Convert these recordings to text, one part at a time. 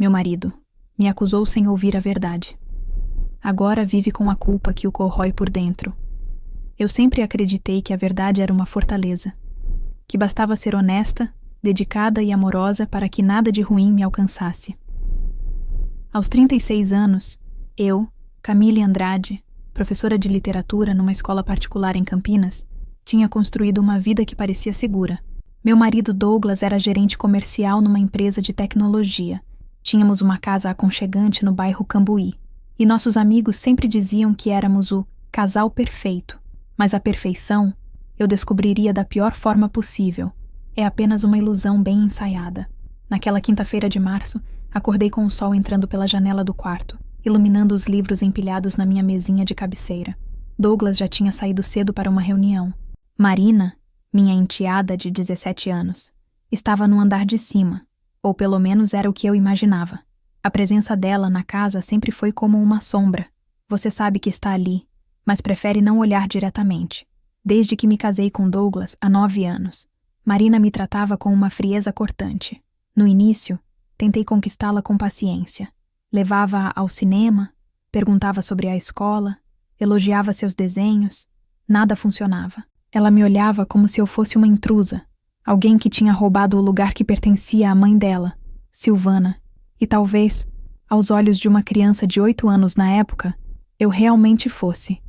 meu marido, me acusou sem ouvir a verdade. Agora vive com a culpa que o corrói por dentro. Eu sempre acreditei que a verdade era uma fortaleza, que bastava ser honesta, dedicada e amorosa para que nada de ruim me alcançasse. Aos 36 anos, eu, Camille Andrade, professora de literatura numa escola particular em Campinas, tinha construído uma vida que parecia segura. Meu marido Douglas era gerente comercial numa empresa de tecnologia. Tínhamos uma casa aconchegante no bairro Cambuí. E nossos amigos sempre diziam que éramos o casal perfeito. Mas a perfeição, eu descobriria da pior forma possível. É apenas uma ilusão bem ensaiada. Naquela quinta-feira de março, acordei com o sol entrando pela janela do quarto, iluminando os livros empilhados na minha mesinha de cabeceira. Douglas já tinha saído cedo para uma reunião. Marina, minha enteada de 17 anos, estava no andar de cima, ou pelo menos era o que eu imaginava. A presença dela na casa sempre foi como uma sombra. Você sabe que está ali, mas prefere não olhar diretamente. Desde que me casei com Douglas, há 9 anos, Marina me tratava com uma frieza cortante. No início, tentei conquistá-la com paciência. Levava-a ao cinema, perguntava sobre a escola, elogiava seus desenhos. Nada funcionava. Ela me olhava como se eu fosse uma intrusa, alguém que tinha roubado o lugar que pertencia à mãe dela, Silvana, e talvez, aos olhos de uma criança de 8 anos na época, eu realmente fosse.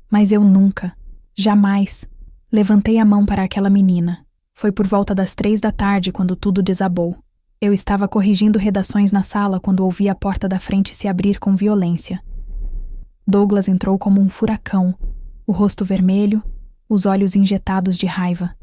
Mas eu nunca, jamais, levantei a mão para aquela menina. Foi por volta das 3 da tarde quando tudo desabou. Eu estava corrigindo redações na sala quando ouvi a porta da frente se abrir com violência. Douglas entrou como um furacão, o rosto vermelho, os olhos injetados de raiva.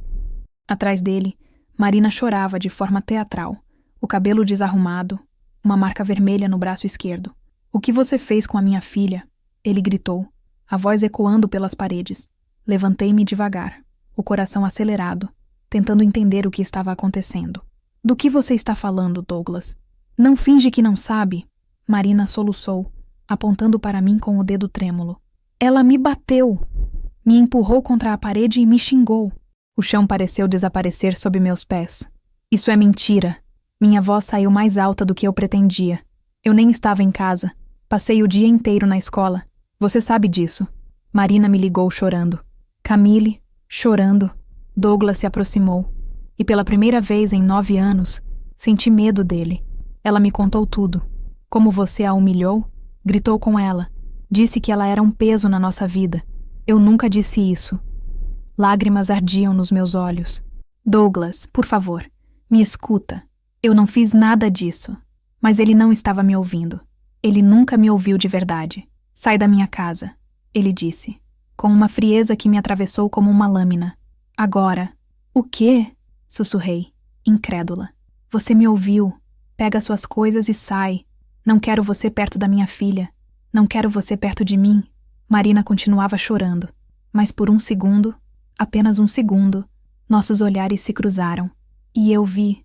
Atrás dele, Marina chorava de forma teatral, o cabelo desarrumado, uma marca vermelha no braço esquerdo. "O que você fez com a minha filha?" ele gritou, a voz ecoando pelas paredes. Levantei-me devagar, o coração acelerado, tentando entender o que estava acontecendo. "Do que você está falando, Douglas? Não finge que não sabe." Marina soluçou, apontando para mim com o dedo trêmulo. "Ela me bateu. Me empurrou contra a parede e me xingou." O chão pareceu desaparecer sob meus pés. "Isso é mentira." Minha voz saiu mais alta do que eu pretendia. "Eu nem estava em casa. Passei o dia inteiro na escola. Você sabe disso." Marina me ligou chorando. Camille, chorando. Douglas se aproximou. E pela primeira vez em 9 anos, senti medo dele. Ela me contou tudo. Como você a humilhou? Gritou com ela. Disse que ela era um peso na nossa vida. Eu nunca disse isso. Lágrimas ardiam nos meus olhos. "Douglas, por favor, me escuta. Eu não fiz nada disso." Mas ele não estava me ouvindo. Ele nunca me ouviu de verdade. "Sai da minha casa", ele disse, com uma frieza que me atravessou como uma lâmina. "Agora." "O quê?" sussurrei, incrédula. "Você me ouviu. Pega suas coisas e sai. Não quero você perto da minha filha. Não quero você perto de mim." Marina continuava chorando. Mas por um segundo, apenas um segundo, nossos olhares se cruzaram. E eu vi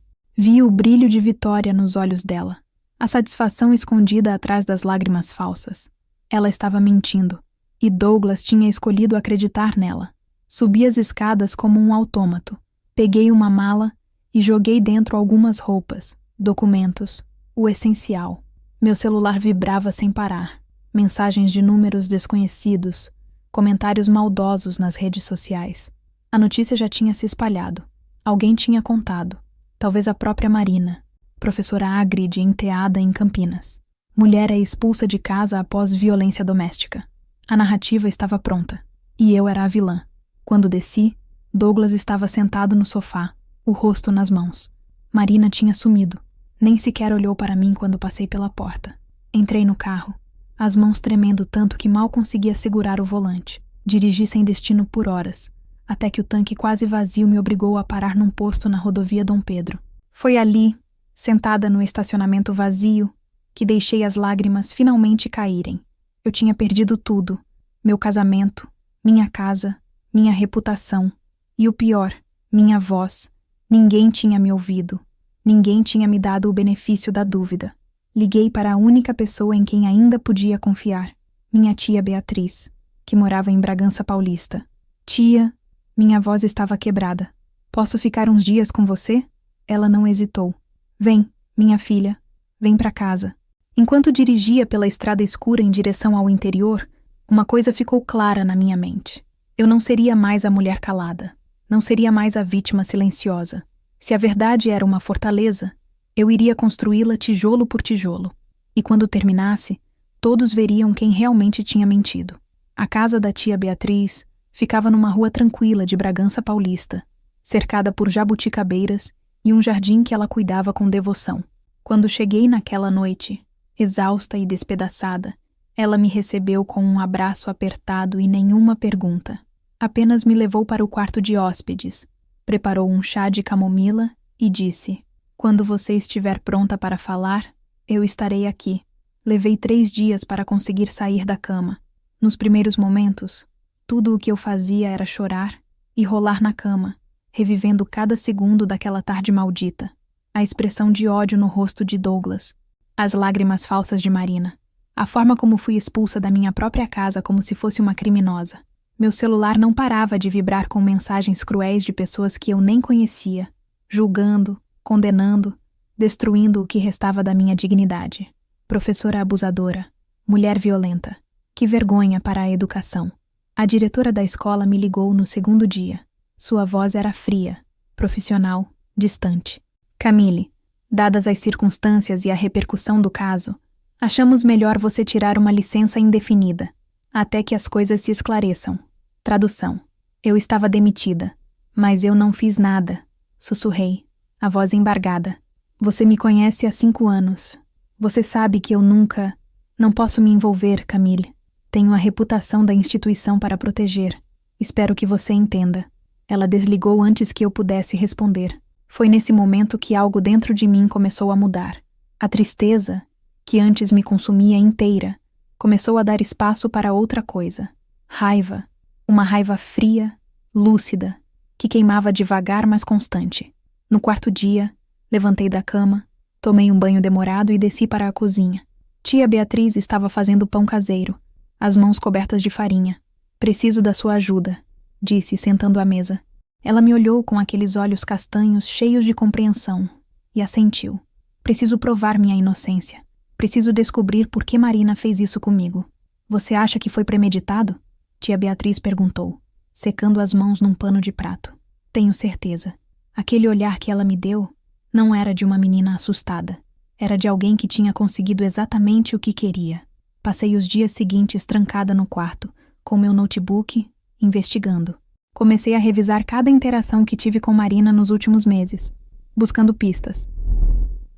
o brilho de vitória nos olhos dela. A satisfação escondida atrás das lágrimas falsas. Ela estava mentindo. E Douglas tinha escolhido acreditar nela. Subi as escadas como um autômato. Peguei uma mala e joguei dentro algumas roupas, documentos, o essencial. Meu celular vibrava sem parar. Mensagens de números desconhecidos, comentários maldosos nas redes sociais. A notícia já tinha se espalhado. Alguém tinha contado. Talvez a própria Marina, professora Ágrede enteada em Campinas. Mulher é expulsa de casa após violência doméstica. A narrativa estava pronta. E eu era a vilã. Quando desci, Douglas estava sentado no sofá, o rosto nas mãos. Marina tinha sumido. Nem sequer olhou para mim quando passei pela porta. Entrei no carro, as mãos tremendo tanto que mal conseguia segurar o volante. Dirigi sem destino por horas, até que o tanque quase vazio me obrigou a parar num posto na rodovia Dom Pedro. Foi ali, sentada no estacionamento vazio, que deixei as lágrimas finalmente caírem. Eu tinha perdido tudo: meu casamento, minha casa, minha reputação. E o pior, minha voz. Ninguém tinha me ouvido. Ninguém tinha me dado o benefício da dúvida. Liguei para a única pessoa em quem ainda podia confiar, minha tia Beatriz, que morava em Bragança Paulista. "Tia", minha voz estava quebrada. "Posso ficar uns dias com você?" Ela não hesitou. "Vem, minha filha, Vem pra casa. Enquanto dirigia pela estrada escura em direção ao interior, uma coisa ficou clara na minha mente. Eu não seria mais a mulher calada. Não seria mais a vítima silenciosa. Se a verdade era uma fortaleza, eu iria construí-la tijolo por tijolo. E quando terminasse, todos veriam quem realmente tinha mentido. A casa da tia Beatriz ficava numa rua tranquila de Bragança Paulista, cercada por jabuticabeiras e um jardim que ela cuidava com devoção. Quando cheguei naquela noite, exausta e despedaçada, ela me recebeu com um abraço apertado e nenhuma pergunta. Apenas me levou para o quarto de hóspedes, preparou um chá de camomila e disse: "Quando você estiver pronta para falar, eu estarei aqui." Levei 3 dias para conseguir sair da cama. Nos primeiros momentos, tudo o que eu fazia era chorar e rolar na cama, revivendo cada segundo daquela tarde maldita. A expressão de ódio no rosto de Douglas, as lágrimas falsas de Marina, a forma como fui expulsa da minha própria casa como se fosse uma criminosa. Meu celular não parava de vibrar com mensagens cruéis de pessoas que eu nem conhecia, julgando, condenando, destruindo o que restava da minha dignidade. Professora abusadora, mulher violenta. Que vergonha para a educação. A diretora da escola me ligou no segundo dia. Sua voz era fria, profissional, distante. "Camille, dadas as circunstâncias e a repercussão do caso, achamos melhor você tirar uma licença indefinida, até que as coisas se esclareçam." Tradução. Eu estava demitida, mas eu não fiz nada. Sussurrei, a voz embargada. "Você me conhece há 5 anos. Você sabe que eu nunca... Não posso me envolver, Camille. Tenho a reputação da instituição para proteger. Espero que você entenda." Ela desligou antes que eu pudesse responder. Foi nesse momento que algo dentro de mim começou a mudar. A tristeza, que antes me consumia inteira, começou a dar espaço para outra coisa. Raiva. Uma raiva fria, lúcida, que queimava devagar mas constante. No quarto dia, levantei da cama, tomei um banho demorado e desci para a cozinha. Tia Beatriz estava fazendo pão caseiro, as mãos cobertas de farinha. "Preciso da sua ajuda", disse, sentando à mesa. Ela me olhou com aqueles olhos castanhos cheios de compreensão e assentiu. "Preciso provar minha inocência. Preciso descobrir por que Marina fez isso comigo." "Você acha que foi premeditado?" Tia Beatriz perguntou, secando as mãos num pano de prato. "Tenho certeza." Aquele olhar que ela me deu não era de uma menina assustada. Era de alguém que tinha conseguido exatamente o que queria. Passei os dias seguintes trancada no quarto, com meu notebook, investigando. Comecei a revisar cada interação que tive com Marina nos últimos meses, buscando pistas.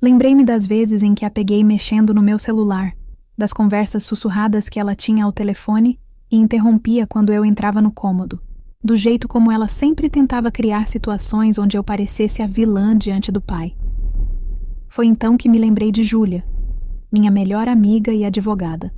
Lembrei-me das vezes em que a peguei mexendo no meu celular, das conversas sussurradas que ela tinha ao telefone e interrompia quando eu entrava no cômodo, do jeito como ela sempre tentava criar situações onde eu parecesse a vilã diante do pai. Foi então que me lembrei de Júlia, minha melhor amiga e advogada.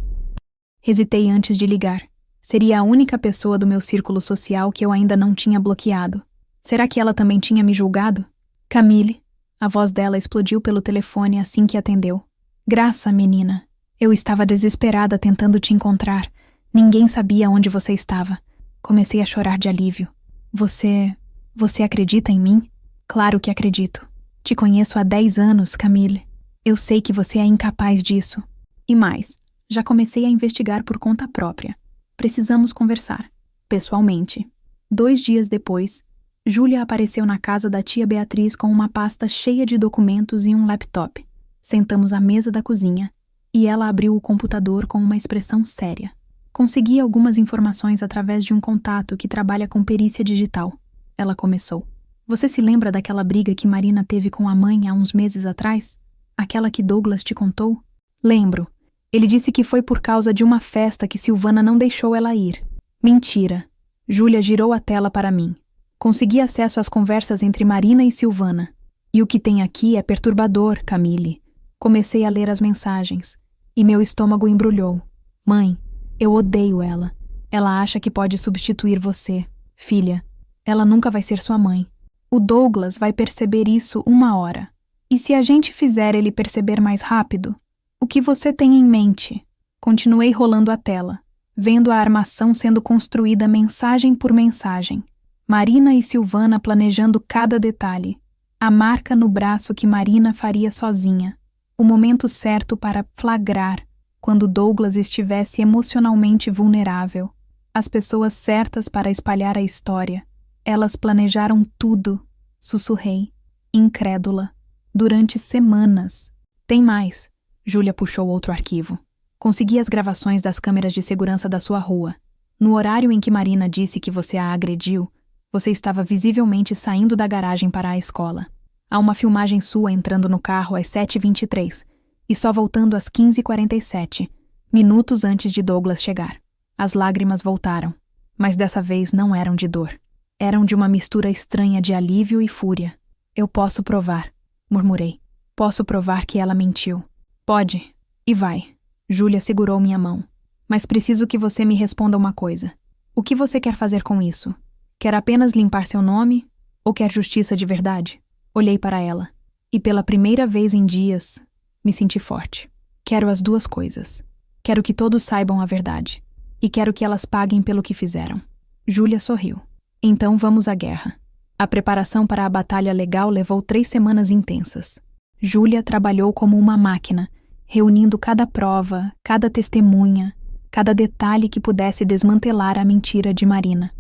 Hesitei antes de ligar. Seria a única pessoa do meu círculo social que eu ainda não tinha bloqueado. Será que ela também tinha me julgado? "Camille." A voz dela explodiu pelo telefone assim que atendeu. "Graça, menina. Eu estava desesperada tentando te encontrar. Ninguém sabia onde você estava." Comecei a chorar de alívio. Você acredita em mim?" "Claro que acredito. Te conheço há 10 anos, Camille. Eu sei que você é incapaz disso. E mais, já comecei a investigar por conta própria. Precisamos conversar, pessoalmente." 2 dias depois, Júlia apareceu na casa da tia Beatriz com uma pasta cheia de documentos e um laptop. Sentamos à mesa da cozinha e ela abriu o computador com uma expressão séria. "Consegui algumas informações através de um contato que trabalha com perícia digital." Ela começou. "Você se lembra daquela briga que Marina teve com a mãe há uns meses atrás? Aquela que Douglas te contou?" "Lembro. Ele disse que foi por causa de uma festa que Silvana não deixou ela ir." "Mentira." Júlia girou a tela para mim. "Consegui acesso às conversas entre Marina e Silvana. E o que tem aqui é perturbador, Camille." Comecei a ler as mensagens, e meu estômago embrulhou. "Mãe, eu odeio ela. Ela acha que pode substituir você. Filha, ela nunca vai ser sua mãe. O Douglas vai perceber isso uma hora. E se a gente fizer ele perceber mais rápido? O que você tem em mente?" Continuei rolando a tela, vendo a armação sendo construída mensagem por mensagem. Marina e Silvana planejando cada detalhe. A marca no braço que Marina faria sozinha. O momento certo para flagrar quando Douglas estivesse emocionalmente vulnerável. As pessoas certas para espalhar a história. Elas planejaram tudo, sussurrei, incrédula, durante semanas. Tem mais. Júlia puxou outro arquivo. Consegui as gravações das câmeras de segurança da sua rua. No horário em que Marina disse que você a agrediu, você estava visivelmente saindo da garagem para a escola. Há uma filmagem sua entrando no carro às 7h23 e só voltando às 15h47, minutos antes de Douglas chegar. As lágrimas voltaram, mas dessa vez não eram de dor. Eram de uma mistura estranha de alívio e fúria. Eu posso provar, murmurei. Posso provar que ela mentiu. Pode, e vai. Júlia segurou minha mão. Mas preciso que você me responda uma coisa. O que você quer fazer com isso? Quer apenas limpar seu nome? Ou quer justiça de verdade? Olhei para ela. E pela primeira vez em dias, me senti forte. Quero as duas coisas. Quero que todos saibam a verdade. E quero que elas paguem pelo que fizeram. Júlia sorriu. Então vamos à guerra. A preparação para a batalha legal levou 3 semanas intensas. Júlia trabalhou como uma máquina, reunindo cada prova, cada testemunha, cada detalhe que pudesse desmantelar a mentira de Marina.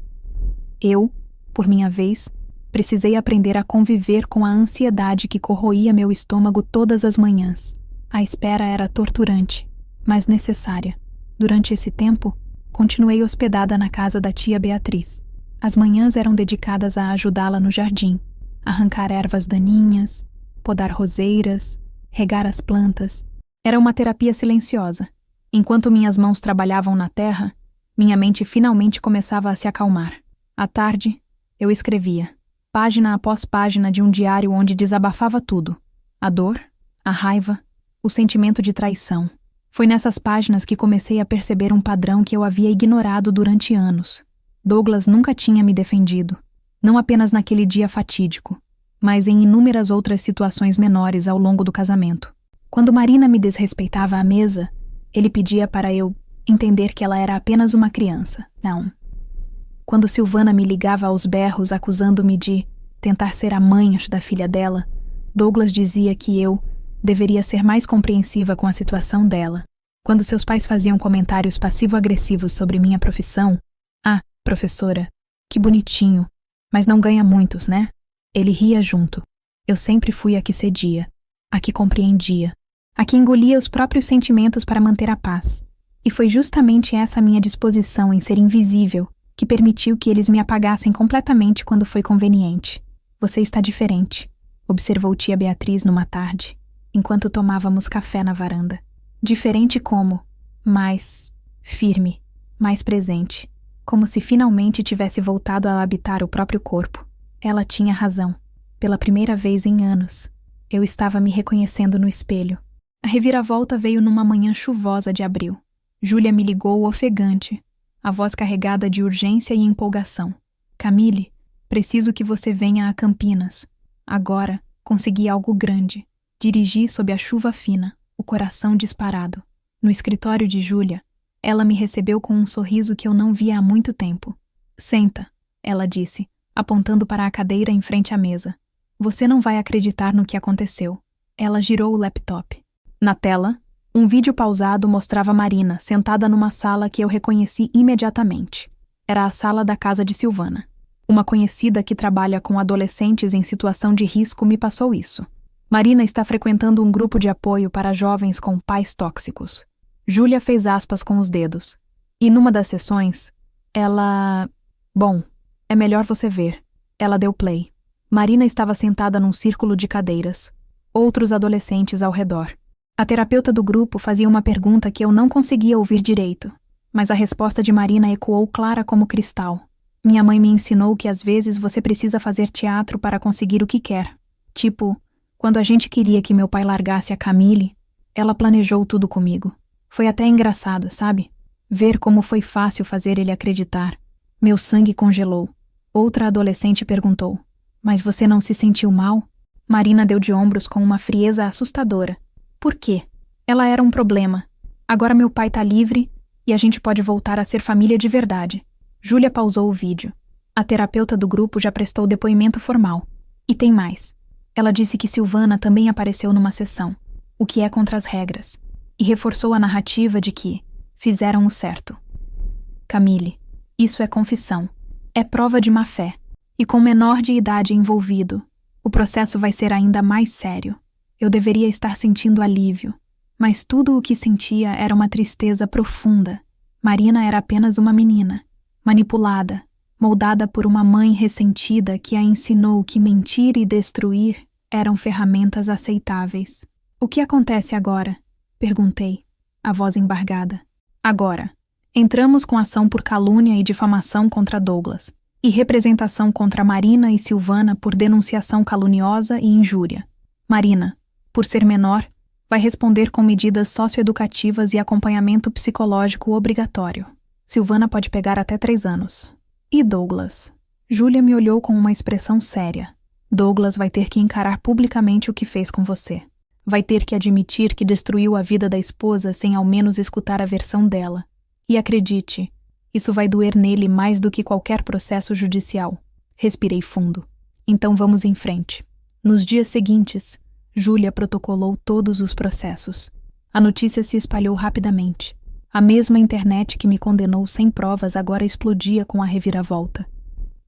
Eu, por minha vez, precisei aprender a conviver com a ansiedade que corroía meu estômago todas as manhãs. A espera era torturante, mas necessária. Durante esse tempo, continuei hospedada na casa da tia Beatriz. As manhãs eram dedicadas a ajudá-la no jardim, arrancar ervas daninhas, podar roseiras, regar as plantas. Era uma terapia silenciosa. Enquanto minhas mãos trabalhavam na terra, minha mente finalmente começava a se acalmar. À tarde, eu escrevia, página após página de um diário onde desabafava tudo. A dor, a raiva, o sentimento de traição. Foi nessas páginas que comecei a perceber um padrão que eu havia ignorado durante anos. Douglas nunca tinha me defendido, não apenas naquele dia fatídico, mas em inúmeras outras situações menores ao longo do casamento. Quando Marina me desrespeitava à mesa, ele pedia para eu entender que ela era apenas uma criança. Não. Quando Silvana me ligava aos berros acusando-me de tentar ser a mãe da filha dela, Douglas dizia que eu deveria ser mais compreensiva com a situação dela. Quando seus pais faziam comentários passivo-agressivos sobre minha profissão, "Ah, professora, que bonitinho, mas não ganha muitos, né?" Ele ria junto. Eu sempre fui a que cedia, a que compreendia, a que engolia os próprios sentimentos para manter a paz. E foi justamente essa minha disposição em ser invisível que permitiu que eles me apagassem completamente quando foi conveniente. "Você está diferente", observou tia Beatriz numa tarde, enquanto tomávamos café na varanda. Diferente como? Mais firme, mais presente, como se finalmente tivesse voltado a habitar o próprio corpo. Ela tinha razão. Pela primeira vez em anos, eu estava me reconhecendo no espelho. A reviravolta veio numa manhã chuvosa de abril. Júlia me ligou ofegante, a voz carregada de urgência e empolgação. "Camille, preciso que você venha a Campinas. Agora consegui algo grande." Dirigi sob a chuva fina, o coração disparado. No escritório de Júlia, ela me recebeu com um sorriso que eu não via há muito tempo. "Senta", ela disse, apontando para a cadeira em frente à mesa. "Você não vai acreditar no que aconteceu." Ela girou o laptop. Na tela, um vídeo pausado mostrava Marina sentada numa sala que eu reconheci imediatamente. Era a sala da casa de Silvana. Uma conhecida que trabalha com adolescentes em situação de risco me passou isso. Marina está frequentando um grupo de apoio para jovens com pais tóxicos. Júlia fez aspas com os dedos. E numa das sessões, ela... Bom, é melhor você ver. Ela deu play. Marina estava sentada num círculo de cadeiras. Outros adolescentes ao redor. A terapeuta do grupo fazia uma pergunta que eu não conseguia ouvir direito, mas a resposta de Marina ecoou clara como cristal. "Minha mãe me ensinou que às vezes você precisa fazer teatro para conseguir o que quer. Tipo, quando a gente queria que meu pai largasse a Camille, ela planejou tudo comigo. Foi até engraçado, sabe? Ver como foi fácil fazer ele acreditar. Meu sangue congelou." Outra adolescente perguntou, "Mas você não se sentiu mal?" Marina deu de ombros com uma frieza assustadora. "Por quê? Ela era um problema. Agora meu pai tá livre e a gente pode voltar a ser família de verdade." Júlia pausou o vídeo. A terapeuta do grupo já prestou depoimento formal. E tem mais. Ela disse que Silvana também apareceu numa sessão. o que é contra as regras, e reforçou a narrativa de que fizeram o certo. Camille, isso é confissão, é prova de má-fé, e com menor de idade envolvido, o processo vai ser ainda mais sério. Eu deveria estar sentindo alívio, mas tudo o que sentia era uma tristeza profunda. Marina era apenas uma menina, manipulada, moldada por uma mãe ressentida que a ensinou que mentir e destruir eram ferramentas aceitáveis. O que acontece agora? Perguntei, a voz embargada. Agora, entramos com ação por calúnia e difamação contra Douglas, e representação contra Marina e Silvana por denunciação caluniosa e injúria. Marina, por ser menor, vai responder com medidas socioeducativas e acompanhamento psicológico obrigatório. Silvana pode pegar até 3 anos. E Douglas? Júlia me olhou com uma expressão séria. Douglas vai ter que encarar publicamente o que fez com você. Vai ter que admitir que destruiu a vida da esposa sem ao menos escutar a versão dela. E acredite, isso vai doer nele mais do que qualquer processo judicial. Respirei fundo. Então vamos em frente. Nos dias seguintes, Júlia protocolou todos os processos. A notícia se espalhou rapidamente. A mesma internet que me condenou sem provas agora explodia com a reviravolta.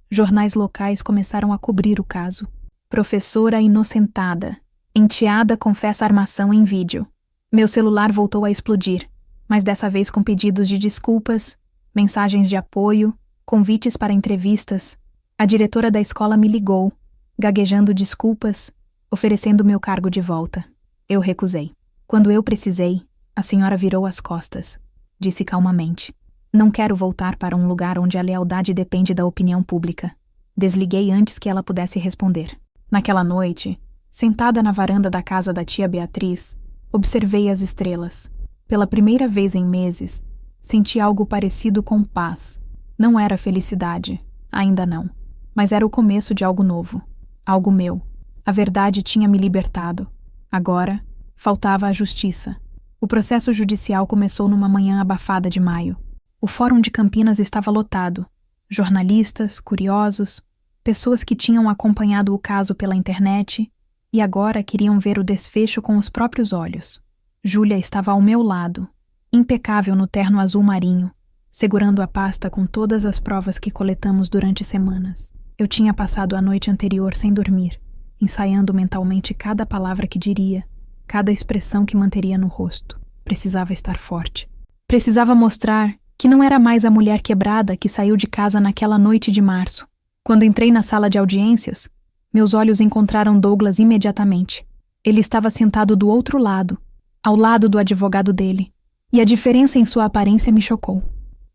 Jornais locais começaram a cobrir o caso. Professora inocentada. Enteada confessa armação em vídeo. Meu celular voltou a explodir, mas dessa vez com pedidos de desculpas, mensagens de apoio, convites para entrevistas. A diretora da escola me ligou, gaguejando desculpas, oferecendo meu cargo de volta. Eu recusei. Quando eu precisei, a senhora virou as costas. Disse calmamente. Não quero voltar para um lugar onde a lealdade depende da opinião pública. Desliguei antes que ela pudesse responder. Naquela noite, sentada na varanda da casa da tia Beatriz, observei as estrelas. Pela primeira vez em meses, senti algo parecido com paz. Não era felicidade, ainda não. Mas era o começo de algo novo. Algo meu. A verdade tinha me libertado. Agora, faltava a justiça. O processo judicial começou numa manhã abafada de maio. O Fórum de Campinas estava lotado. Jornalistas, curiosos, pessoas que tinham acompanhado o caso pela internet e agora queriam ver o desfecho com os próprios olhos. Júlia estava ao meu lado, impecável no terno azul marinho, segurando a pasta com todas as provas que coletamos durante semanas. Eu tinha passado a noite anterior sem dormir, ensaiando mentalmente cada palavra que diria, cada expressão que manteria no rosto. Precisava estar forte. Precisava mostrar que não era mais a mulher quebrada que saiu de casa naquela noite de março. Quando entrei na sala de audiências, meus olhos encontraram Douglas imediatamente. Ele estava sentado do outro lado, ao lado do advogado dele, e a diferença em sua aparência me chocou.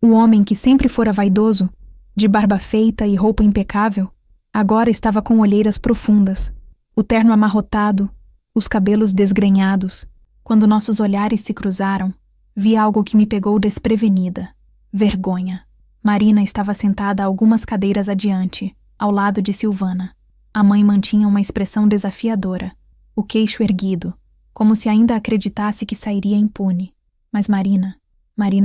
O homem que sempre fora vaidoso, de barba feita e roupa impecável, agora estava com olheiras profundas, o terno amarrotado, os cabelos desgrenhados. Quando nossos olhares se cruzaram, vi algo que me pegou desprevenida. Vergonha. Marina estava sentada a algumas cadeiras adiante, ao lado de Silvana. A mãe mantinha uma expressão desafiadora, o queixo erguido, como se ainda acreditasse que sairia impune. Mas Marina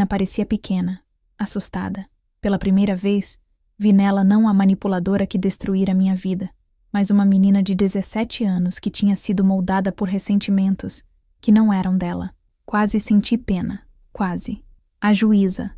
parecia pequena, assustada. Pela primeira vez, vi nela não a manipuladora que destruíra minha vida, mas uma menina de 17 anos que tinha sido moldada por ressentimentos que não eram dela. Quase senti pena, quase. A juíza,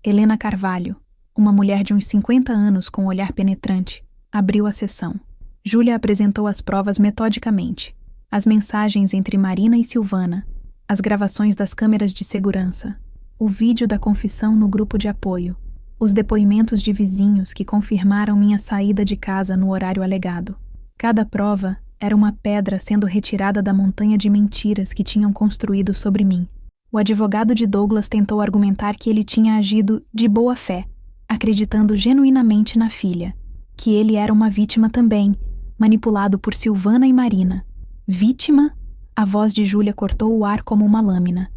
Helena Carvalho, uma mulher de uns 50 anos com um olhar penetrante, abriu a sessão. Júlia apresentou as provas metodicamente. As mensagens entre Marina e Silvana, as gravações das câmeras de segurança, o vídeo da confissão no grupo de apoio, os depoimentos de vizinhos que confirmaram minha saída de casa no horário alegado. Cada prova era uma pedra sendo retirada da montanha de mentiras que tinham construído sobre mim. O advogado de Douglas tentou argumentar que ele tinha agido de boa fé, acreditando genuinamente na filha, que ele era uma vítima também, manipulado por Silvana e Marina. Vítima? A voz de Júlia cortou o ar como uma lâmina.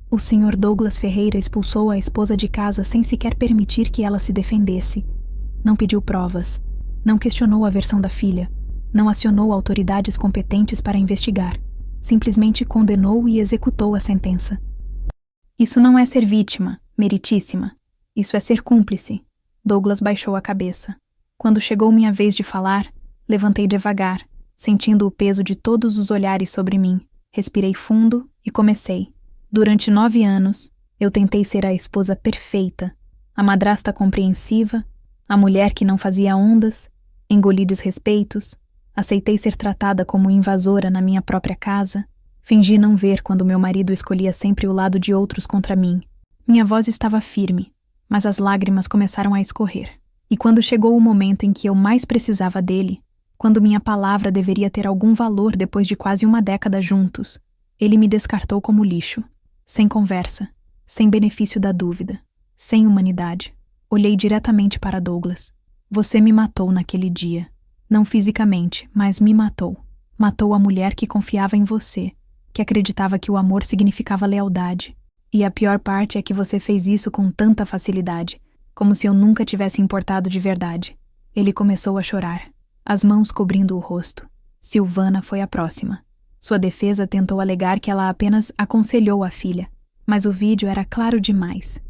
O Sr. Douglas Ferreira expulsou a esposa de casa sem sequer permitir que ela se defendesse. Não pediu provas, não questionou a versão da filha, não acionou autoridades competentes para investigar. Simplesmente condenou e executou a sentença. Isso não é ser vítima, meritíssima. Isso é ser cúmplice. Douglas baixou a cabeça. Quando chegou minha vez de falar, levantei devagar, sentindo o peso de todos os olhares sobre mim. Respirei fundo e comecei. Durante 9 anos, eu tentei ser a esposa perfeita, a madrasta compreensiva, a mulher que não fazia ondas, engoli desrespeitos, aceitei ser tratada como invasora na minha própria casa, fingi não ver quando meu marido escolhia sempre o lado de outros contra mim. Minha voz estava firme, mas as lágrimas começaram a escorrer. E quando chegou o momento em que eu mais precisava dele, quando minha palavra deveria ter algum valor depois de quase uma década juntos, ele me descartou como lixo, sem conversa, sem benefício da dúvida, sem humanidade. Olhei diretamente para Douglas. Você me matou naquele dia. Não fisicamente, mas me matou. Matou a mulher que confiava em você, que acreditava que o amor significava lealdade. E a pior parte é que você fez isso com tanta facilidade, como se eu nunca tivesse importado de verdade. Ele começou a chorar, as mãos cobrindo o rosto. Silvana foi a próxima. Sua defesa tentou alegar que ela apenas aconselhou a filha, mas o vídeo era claro demais.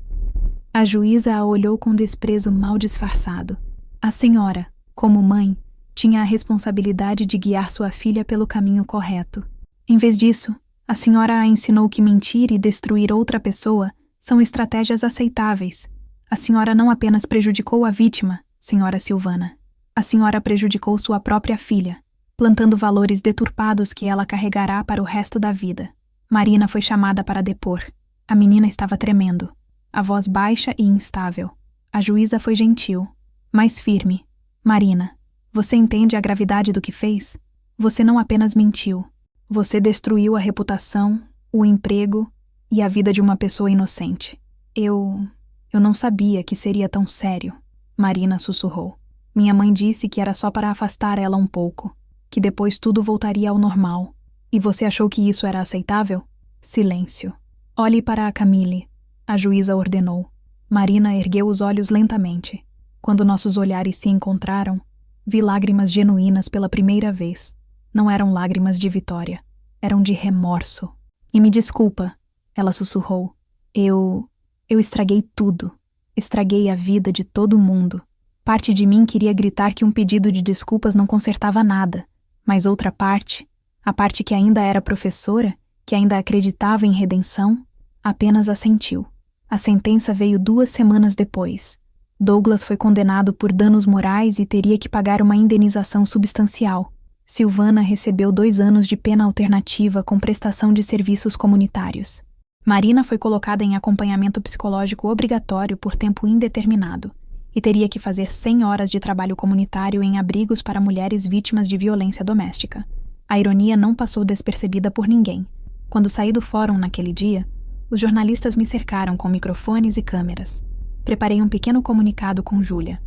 A juíza a olhou com desprezo mal disfarçado. A senhora, como mãe, tinha a responsabilidade de guiar sua filha pelo caminho correto. Em vez disso, a senhora a ensinou que mentir e destruir outra pessoa são estratégias aceitáveis. A senhora não apenas prejudicou a vítima, senhora Silvana. A senhora prejudicou sua própria filha, plantando valores deturpados que ela carregará para o resto da vida. Marina foi chamada para depor. A menina estava tremendo, a voz baixa e instável. A juíza foi gentil, mas firme. Marina, você entende a gravidade do que fez? Você não apenas mentiu. Você destruiu a reputação, o emprego e a vida de uma pessoa inocente. Eu não sabia que seria tão sério, Marina sussurrou. Minha mãe disse que era só para afastar ela um pouco, que depois tudo voltaria ao normal. E você achou que isso era aceitável? Silêncio. Olhe para a Camille, a juíza ordenou. Marina ergueu os olhos lentamente. Quando nossos olhares se encontraram, vi lágrimas genuínas pela primeira vez. Não eram lágrimas de vitória, eram de remorso. E me desculpa, ela sussurrou. Eu estraguei tudo. Estraguei a vida de todo mundo. Parte de mim queria gritar que um pedido de desculpas não consertava nada, mas outra parte, a parte que ainda era professora, que ainda acreditava em redenção, apenas assentiu. A sentença veio 2 semanas depois. Douglas foi condenado por danos morais e teria que pagar uma indenização substancial. Silvana recebeu 2 anos de pena alternativa com prestação de serviços comunitários. Marina foi colocada em acompanhamento psicológico obrigatório por tempo indeterminado e teria que fazer 100 horas de trabalho comunitário em abrigos para mulheres vítimas de violência doméstica. A ironia não passou despercebida por ninguém. Quando saí do fórum naquele dia, os jornalistas me cercaram com microfones e câmeras. Preparei um pequeno comunicado com Júlia.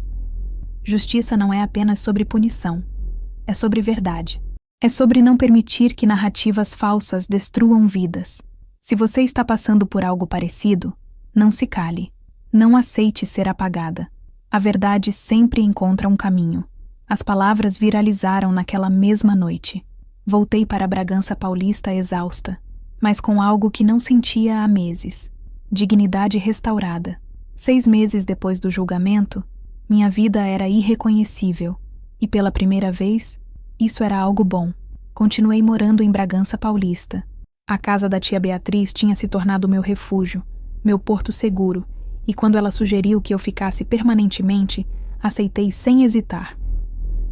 Justiça não é apenas sobre punição. É sobre verdade. É sobre não permitir que narrativas falsas destruam vidas. Se você está passando por algo parecido, não se cale. Não aceite ser apagada. A verdade sempre encontra um caminho. As palavras viralizaram naquela mesma noite. Voltei para Bragança Paulista exausta, mas com algo que não sentia há meses. Dignidade restaurada. 6 meses depois do julgamento, minha vida era irreconhecível. E pela primeira vez, isso era algo bom. Continuei morando em Bragança Paulista. A casa da tia Beatriz tinha se tornado meu refúgio, meu porto seguro, e quando ela sugeriu que eu ficasse permanentemente, aceitei sem hesitar.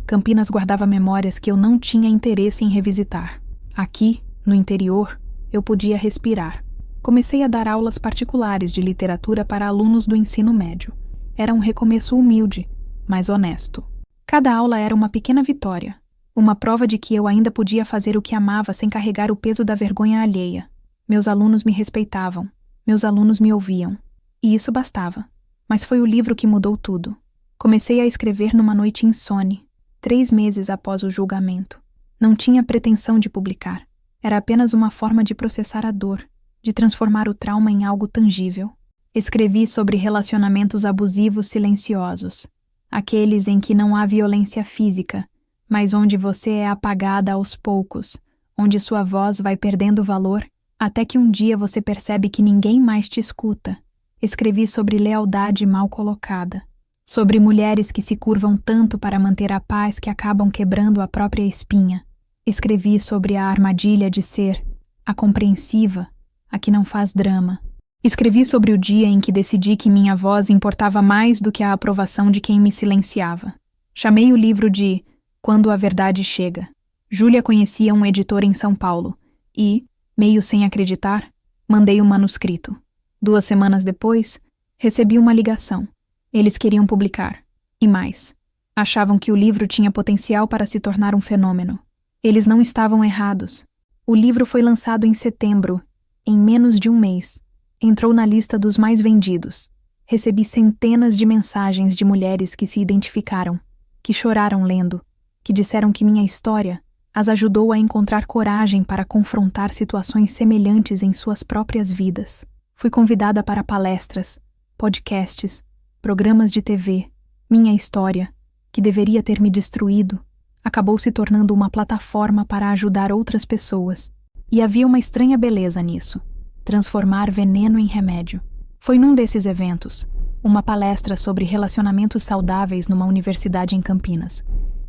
Campinas guardava memórias que eu não tinha interesse em revisitar. Aqui, no interior, eu podia respirar. Comecei a dar aulas particulares de literatura para alunos do ensino médio. Era um recomeço humilde, mas honesto. Cada aula era uma pequena vitória, uma prova de que eu ainda podia fazer o que amava sem carregar o peso da vergonha alheia. Meus alunos me respeitavam, meus alunos me ouviam. E isso bastava. Mas foi o livro que mudou tudo. Comecei a escrever numa noite insone, 3 meses após o julgamento. Não tinha pretensão de publicar. Era apenas uma forma de processar a dor, de transformar o trauma em algo tangível. Escrevi sobre relacionamentos abusivos silenciosos, aqueles em que não há violência física, mas onde você é apagada aos poucos, onde sua voz vai perdendo valor, até que um dia você percebe que ninguém mais te escuta. Escrevi sobre lealdade mal colocada, sobre mulheres que se curvam tanto para manter a paz que acabam quebrando a própria espinha. Escrevi sobre a armadilha de ser a compreensiva, a que não faz drama. Escrevi sobre o dia em que decidi que minha voz importava mais do que a aprovação de quem me silenciava. Chamei o livro de Quando a Verdade Chega. Júlia conhecia um editor em São Paulo e, meio sem acreditar, mandei o manuscrito. 2 semanas depois, recebi uma ligação. Eles queriam publicar. E mais. Achavam que o livro tinha potencial para se tornar um fenômeno. Eles não estavam errados. O livro foi lançado em setembro. Em menos de um mês, entrou na lista dos mais vendidos. Recebi centenas de mensagens de mulheres que se identificaram, que choraram lendo, que disseram que minha história as ajudou a encontrar coragem para confrontar situações semelhantes em suas próprias vidas. Fui convidada para palestras, podcasts, programas de TV. Minha história, que deveria ter me destruído, acabou se tornando uma plataforma para ajudar outras pessoas. E havia uma estranha beleza nisso, transformar veneno em remédio. Foi num desses eventos, uma palestra sobre relacionamentos saudáveis numa universidade em Campinas,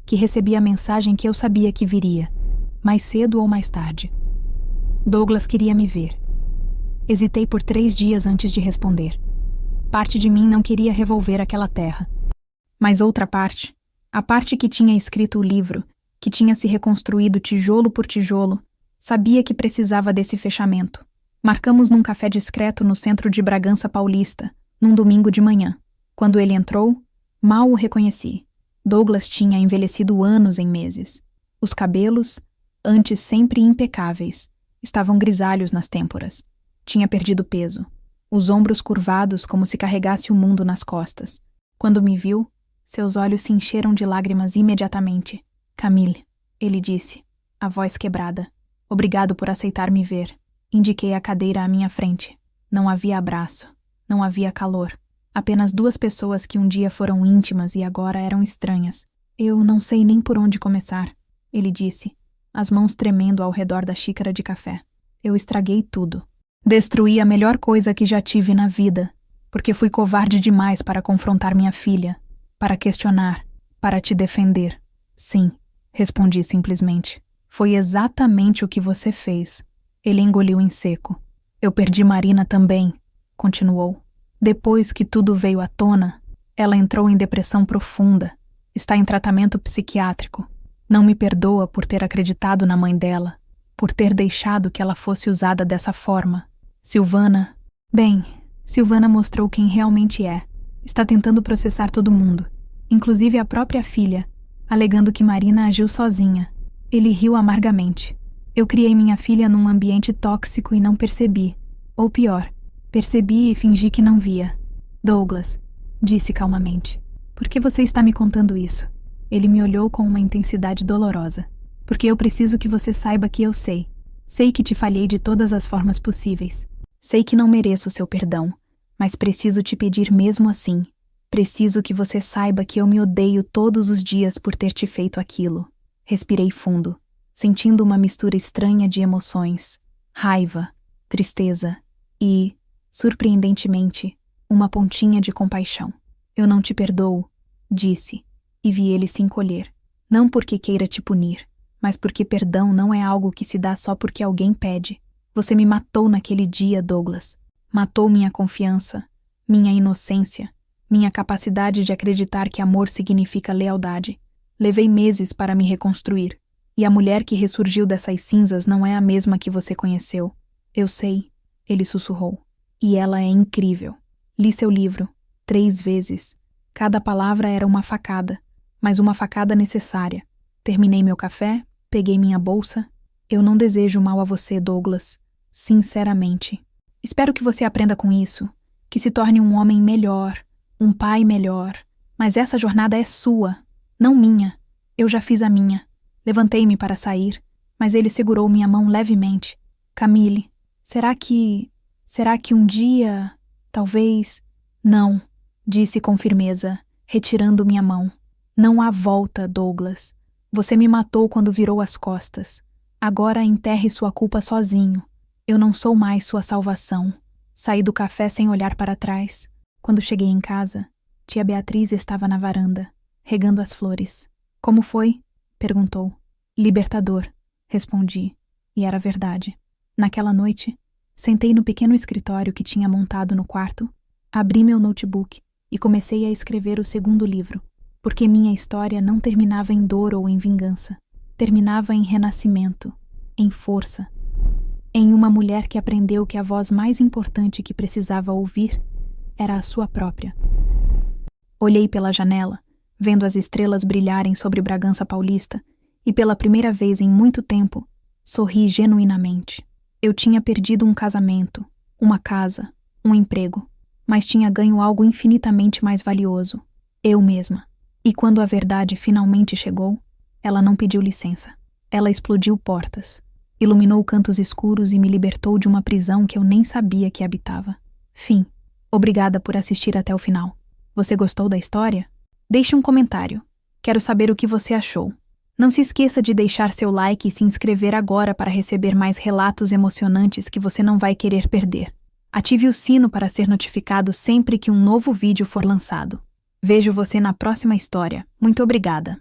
que recebi a mensagem que eu sabia que viria, mais cedo ou mais tarde. Douglas queria me ver. Hesitei por 3 dias antes de responder. Parte de mim não queria revolver aquela terra. Mas outra parte, a parte que tinha escrito o livro, que tinha se reconstruído tijolo por tijolo, sabia que precisava desse fechamento. Marcamos num café discreto no centro de Bragança Paulista, num domingo de manhã. Quando ele entrou, mal o reconheci. Douglas tinha envelhecido anos em meses. Os cabelos, antes sempre impecáveis, estavam grisalhos nas têmporas. Tinha perdido peso. Os ombros curvados como se carregasse o mundo nas costas. Quando me viu, seus olhos se encheram de lágrimas imediatamente. Camille, ele disse, a voz quebrada. Obrigado por aceitar me ver. Indiquei a cadeira à minha frente. Não havia abraço. Não havia calor. Apenas 2 pessoas que um dia foram íntimas e agora eram estranhas. Eu não sei nem por onde começar, ele disse, as mãos tremendo ao redor da xícara de café. Eu estraguei tudo. Destruí a melhor coisa que já tive na vida, porque fui covarde demais para confrontar minha filha, para questionar, para te defender. Sim, respondi simplesmente. Foi exatamente o que você fez. Ele engoliu em seco. Eu perdi Marina também, continuou. Depois que tudo veio à tona, ela entrou em depressão profunda. Está em tratamento psiquiátrico. Não me perdoa por ter acreditado na mãe dela, por ter deixado que ela fosse usada dessa forma. Silvana... Bem, Silvana mostrou quem realmente é. Está tentando processar todo mundo, inclusive a própria filha, alegando que Marina agiu sozinha. Ele riu amargamente. Eu criei minha filha num ambiente tóxico e não percebi. Ou pior, percebi e fingi que não via. Douglas, disse calmamente, por que você está me contando isso? Ele me olhou com uma intensidade dolorosa. Porque eu preciso que você saiba que eu sei. Sei que te falhei de todas as formas possíveis. Sei que não mereço o seu perdão, mas preciso te pedir mesmo assim. Preciso que você saiba que eu me odeio todos os dias por ter te feito aquilo. Respirei fundo, sentindo uma mistura estranha de emoções, raiva, tristeza e, surpreendentemente, uma pontinha de compaixão. Eu não te perdoo, disse, e vi ele se encolher. Não porque queira te punir, mas porque perdão não é algo que se dá só porque alguém pede. Você me matou naquele dia, Douglas. Matou minha confiança, minha inocência, minha capacidade de acreditar que amor significa lealdade. Levei meses para me reconstruir, e a mulher que ressurgiu dessas cinzas não é a mesma que você conheceu. Eu sei, ele sussurrou, e ela é incrível. Li seu livro, 3 vezes. Cada palavra era uma facada, mas uma facada necessária. Terminei meu café, peguei minha bolsa. Eu não desejo mal a você, Douglas. Sinceramente. Espero que você aprenda com isso, que se torne um homem melhor, um pai melhor. Mas essa jornada é sua, não minha. Eu já fiz a minha. Levantei-me para sair, mas ele segurou minha mão levemente. Camille, será que um dia... Talvez... Não, disse com firmeza, retirando minha mão. Não há volta, Douglas. Você me matou quando virou as costas. Agora enterre sua culpa sozinho. Eu não sou mais sua salvação. Saí do café sem olhar para trás. Quando cheguei em casa, tia Beatriz estava na varanda, regando as flores. Como foi? Perguntou. Libertador, respondi. E era verdade. Naquela noite, sentei no pequeno escritório que tinha montado no quarto, abri meu notebook e comecei a escrever o segundo livro, porque minha história não terminava em dor ou em vingança. Terminava em renascimento, em força, em uma mulher que aprendeu que a voz mais importante que precisava ouvir era a sua própria. Olhei pela janela, vendo as estrelas brilharem sobre Bragança Paulista, e pela primeira vez em muito tempo, sorri genuinamente. Eu tinha perdido um casamento, uma casa, um emprego, mas tinha ganho algo infinitamente mais valioso, eu mesma. E quando a verdade finalmente chegou, ela não pediu licença. Ela explodiu portas, iluminou cantos escuros e me libertou de uma prisão que eu nem sabia que habitava. Fim. Obrigada por assistir até o final. Você gostou da história? Deixe um comentário. Quero saber o que você achou. Não se esqueça de deixar seu like e se inscrever agora para receber mais relatos emocionantes que você não vai querer perder. Ative o sino para ser notificado sempre que um novo vídeo for lançado. Vejo você na próxima história. Muito obrigada.